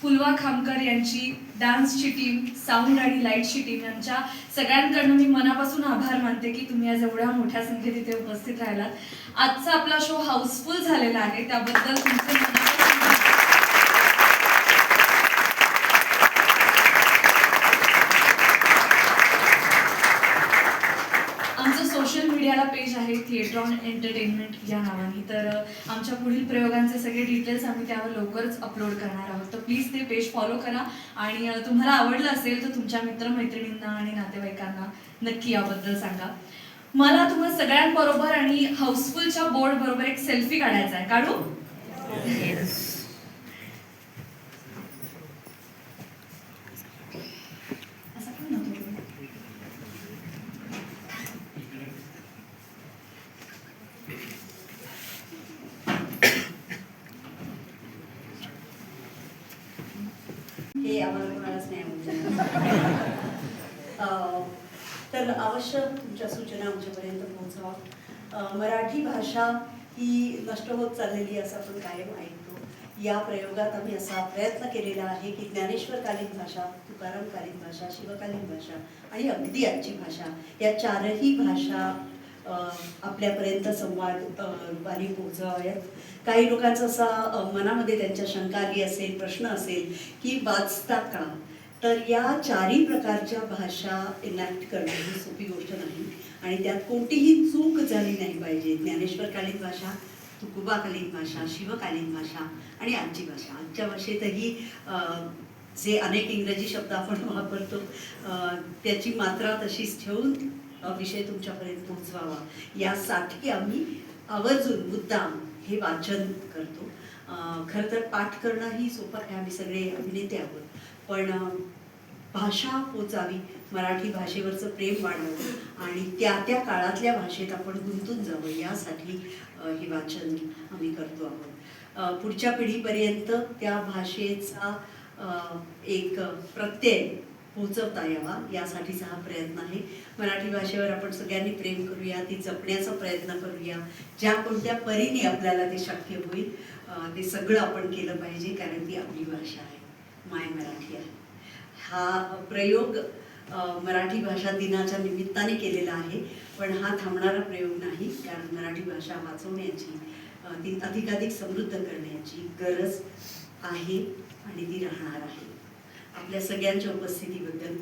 फुलवा खामकर यांची, डान्सची टीम, साऊंड आणि लाईटची टीम यांच्या सगळ्यांकडनं मी मनापासून आभार मानते की तुम्ही आज एवढ्या मोठ्या संख्येत इथे उपस्थित राहिलात. आजचा आपला शो हाऊसफुल झालेला आहे, त्याबद्दल तुमचे मनापासून आमचं सोशल मीडियाला पेज आहे थिएट्रॉन एंटरटेनमेंट या नावाने. तर आमच्या पुढील प्रयोगांचे सगळे डिटेल्स आम्ही त्यावर लवकरच अपलोड करणार आहोत. तर प्लीज ते पेज फॉलो करा आणि तुम्हाला आवडलं असेल तर तुमच्या मित्रमैत्रिणींना आणि नातेवाईकांना नक्की याबद्दल सांगा. मला तुम्हा सगळ्यांबरोबर आणि हाऊसफुलच्या बोर्ड बरोबर एक सेल्फी काढायचा आहे. काढू? हे आम्हाला कोणालाच नाही तर अवश्य तुमच्या सूचना आमच्यापर्यंत पोहोचवा. मराठी भाषा ही नष्ट होत चाललेली असं आपण कायम ऐकतो. या प्रयोगात आम्ही असा प्रयत्न केलेला आहे की ज्ञानेश्वरकालीन भाषा, तुकारामकालीन भाषा, शिवकालीन भाषा आणि अगदी आजची भाषा या चारही भाषा आपल्यापर्यंत संवाद रूपाने पोहोचवाव्यात. काही लोकांचं असा मनामध्ये त्यांच्या शंका आली असेल, प्रश्न असेल की वाचता का, तर या चारही प्रकारच्या भाषा इनॅक्ट करणं ही सोपी गोष्ट नाही आणि त्यात कोणतीही चूक झाली नाही पाहिजे. ज्ञानेश्वरकालीन भाषा, तुकोबाकालीन भाषा, शिवकालीन भाषा आणि आजची भाषा. आजच्या भाषेतही जे अनेक इंग्रजी शब्द आपण वापरतो त्याची मात्रा तशीच ठेवून विषय तुमच्यापर्यंत पोहोचवावा यासाठी आम्ही आवर्जून मुद्दाम हे वाचन करतो. खरं तर पाठ करणं ही सोपं आहे, आम्ही सगळे अभिनेते आहोत, पण भाषा पोचावी, मराठी भाषेवरचं प्रेम वाढावं आणि त्या त्या काळातल्या भाषेत आपण गुंतून जावं यासाठी हे वाचन आम्ही करतो आहोत. पुढच्या पिढीपर्यंत त्या भाषेचा एक प्रत्यय पोचवता यावा यासाठीचा हा प्रयत्न आहे. मराठी भाषेवर आपण सगळ्यांनी प्रेम करूया, ती जपण्याचा प्रयत्न करूया. ज्या कोणत्या परीने आपल्याला ते शक्य होईल ते सगळं आपण केलं पाहिजे, कारण ती आपली भाषा आहे, माय मराठी आहे. हा प्रयोग मराठी भाषा दिनाच्या निमित्ताने केलेला आहे, पण हा थांबणारा प्रयोग नाही, कारण मराठी भाषा वाचवण्याची, ती अधिकाधिक समृद्ध करण्याची गरज आहे आणि ती राहणार आहे. आपल्या सगळ्यांच्या उपस्थितीबद्दल